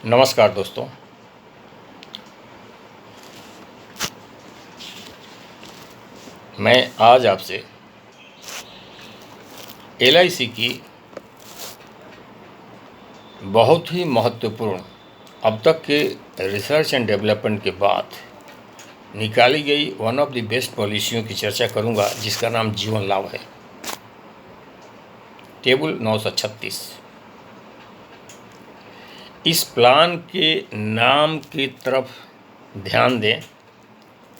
नमस्कार दोस्तों। मैं आज आपसे एलआईसी की बहुत ही महत्वपूर्ण अब तक के रिसर्च एंड डेवलपमेंट के बाद निकाली गई वन ऑफ द बेस्ट पॉलिसियों की चर्चा करूंगा, जिसका नाम जीवन लाभ है। टेबल 936। इस प्लान के नाम की तरफ ध्यान दें।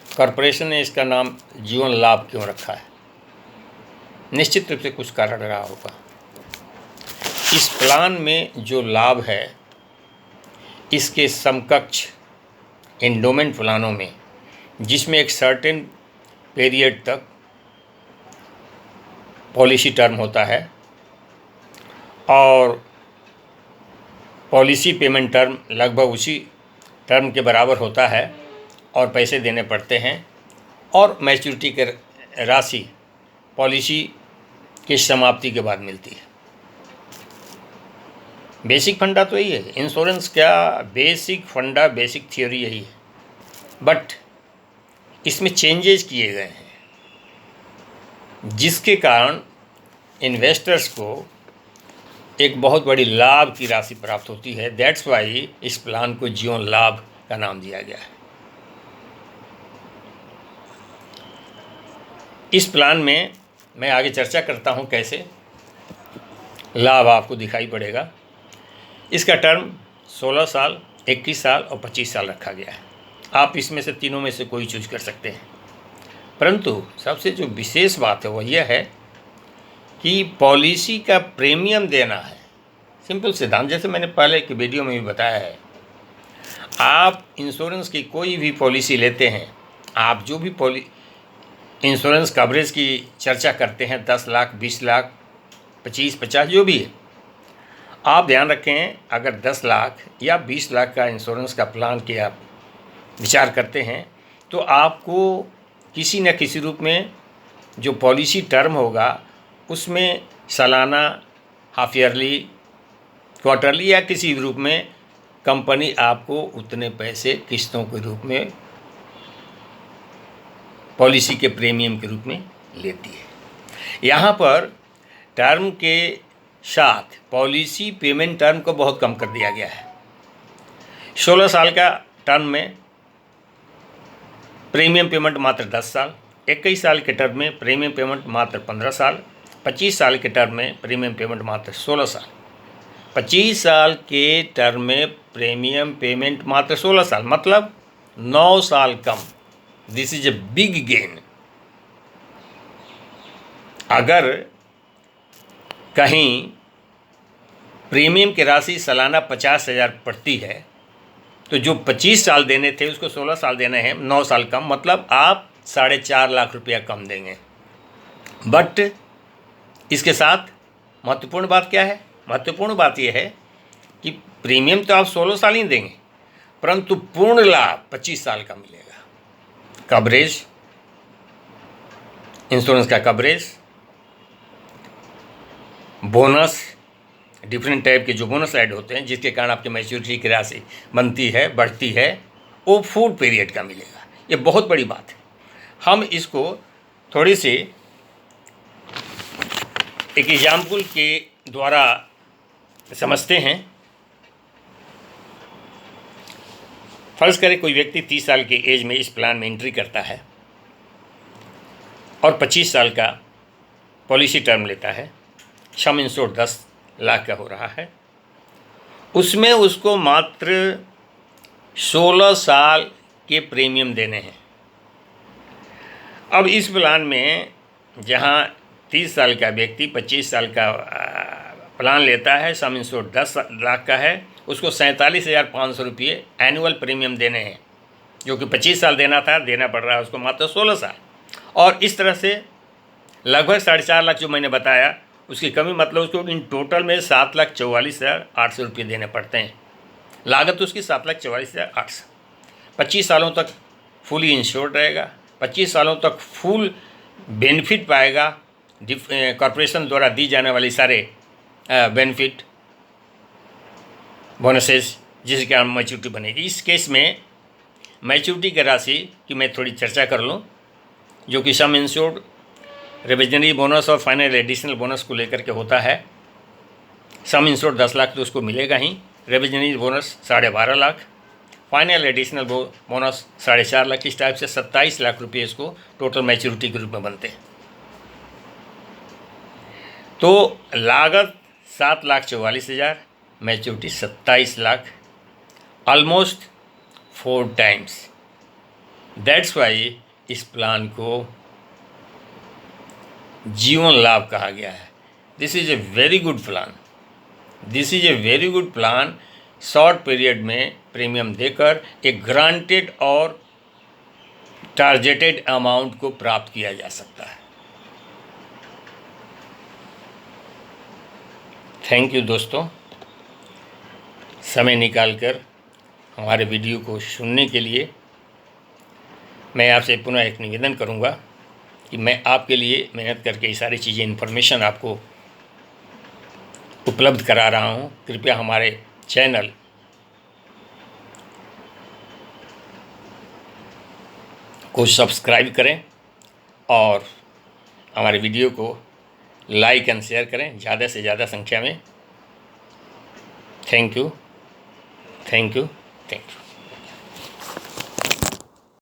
कॉरपोरेशन ने इसका नाम जीवन लाभ क्यों रखा है? निश्चित रूप से कुछ कारण रहा होगा। इस प्लान में जो लाभ है, इसके समकक्ष एंडोमेंट प्लानों में, जिसमें एक सर्टेन पीरियड तक पॉलिसी टर्म होता है और पॉलिसी पेमेंट टर्म लगभग उसी टर्म के बराबर होता है और पैसे देने पड़ते हैं, और मैच्योरिटी के राशि पॉलिसी की समाप्ति के बाद मिलती है। बेसिक फंडा तो यही है। इंश्योरेंस का बेसिक फंडा, बेसिक थियोरी यही है, बट इसमें चेंजेस किए गए हैं, जिसके कारण इन्वेस्टर्स को एक बहुत बड़ी लाभ की राशि प्राप्त होती है। दैट्स वाई इस प्लान को जीवन लाभ का नाम दिया गया है। इस प्लान में मैं आगे चर्चा करता हूं कैसे लाभ आपको दिखाई पड़ेगा। इसका टर्म 16 साल, 21 साल और 25 साल रखा गया है। आप इसमें से तीनों में से कोई चूज कर सकते हैं, परंतु सबसे जो विशेष बात है वो यह है कि पॉलिसी का प्रीमियम देना है। सिंपल सिद्धांत, जैसे मैंने पहले की वीडियो में भी बताया है। आप इंश्योरेंस की कोई भी पॉलिसी लेते हैं, आप जो भी इंश्योरेंस कवरेज की चर्चा करते हैं, 10 लाख, 20 लाख, 25, 50 जो भी है, आप ध्यान रखें, अगर 10 लाख या 20 लाख का इंश्योरेंस का प्लान के आप विचार करते हैं, तो आपको किसी न किसी रूप में जो पॉलिसी टर्म होगा उसमें सालाना, हाफ ईयरली, क्वार्टरली या किसी भी रूप में कंपनी आपको उतने पैसे किस्तों के रूप में पॉलिसी के प्रीमियम के रूप में लेती है। यहाँ पर टर्म के साथ पॉलिसी पेमेंट टर्म को बहुत कम कर दिया गया है। 16 साल का टर्म में प्रीमियम पेमेंट मात्र 10 साल, 21 साल के टर्म में प्रीमियम पेमेंट मात्र 15 साल, 25 साल के टर्म में प्रीमियम पेमेंट मात्र 16 साल। 25 साल के टर्म में प्रीमियम पेमेंट मात्र 16 साल, मतलब 9 साल कम। This is a big gain. अगर कहीं प्रीमियम की राशि सालाना 50,000 पड़ती है, तो जो 25 साल देने थे उसको 16 साल देने हैं, 9 साल कम, मतलब आप 4.5 लाख रुपया कम देंगे। बट इसके साथ महत्वपूर्ण बात क्या है? महत्वपूर्ण बात यह है कि प्रीमियम तो आप 16 साल ही देंगे, परंतु पूर्ण लाभ 25 साल का मिलेगा। कवरेज, इंश्योरेंस का कवरेज, बोनस, डिफरेंट टाइप के जो बोनस ऐड होते हैं, जिसके कारण आपकी मैच्योरिटी की राशि बनती है, बढ़ती है, वो फुल पीरियड का मिलेगा। ये बहुत बड़ी बात है। हम इसको थोड़ी सी एक एग्जाम्पल के द्वारा समझते हैं। फर्ज करें कोई व्यक्ति 30 साल के एज में इस प्लान में एंट्री करता है और 25 साल का पॉलिसी टर्म लेता है। सम इंश्योर्ड 10 लाख का हो रहा है। उसमें उसको मात्र 16 साल के प्रीमियम देने हैं। अब इस प्लान में जहां 30 साल का व्यक्ति 25 साल का प्लान लेता है, सम इंश्योर्ड 10 लाख का है, उसको 47,500 रुपये एनुअल प्रीमियम देने हैं, जो कि 25 साल देना था, देना पड़ रहा है उसको मात्र 16 साल। और इस तरह से लगभग 4.5 लाख जो मैंने बताया उसकी कमी, मतलब उसको इन टोटल में 7,44,800 रुपये देने पड़ते हैं। लागत उसकी 7,44,800। 25 सालों तक फुली इंश्योर्ड रहेगा, 25 सालों तक फुल बेनिफिट पाएगा। कॉरपोरेशन द्वारा दी जाने वाली सारे बेनिफिट, बोनसेस, जिसके कारण मैच्योरिटी बनेगी। इस केस में मैच्योरिटी की राशि की मैं थोड़ी चर्चा कर लूँ, जो कि सम इंश्योर्ड रिविजनरी बोनस और फाइनल एडिशनल बोनस को लेकर के होता है। सम इंश्योर्ड 10 लाख तो उसको मिलेगा ही, revisionary bonus 12.5 lakh, final additional bonus 4.5 lakh. इस टाइप से 27 लाख रुपये इसको टोटल मैच्योरिटी के रूप में बनते हैं। तो लागत 7,44,000, maturity 27 lakh, almost 4 times. That's why इस प्लान को जीवन लाभ कहा गया है। This is a very good plan, this is a very good plan. Short period में प्रीमियम देकर एक ग्रांटेड और टारगेटेड अमाउंट को प्राप्त किया जा सकता है। थैंक यू दोस्तों, समय निकालकर हमारे वीडियो को सुनने के लिए। मैं आपसे पुनः एक निवेदन करूंगा कि मैं आपके लिए मेहनत करके ये सारी चीज़ें इन्फॉर्मेशन आपको उपलब्ध करा रहा हूं। कृपया हमारे चैनल को सब्सक्राइब करें और हमारे वीडियो को लाइक एंड शेयर करें ज़्यादा से ज़्यादा संख्या में। Thank you, thank you, thank you.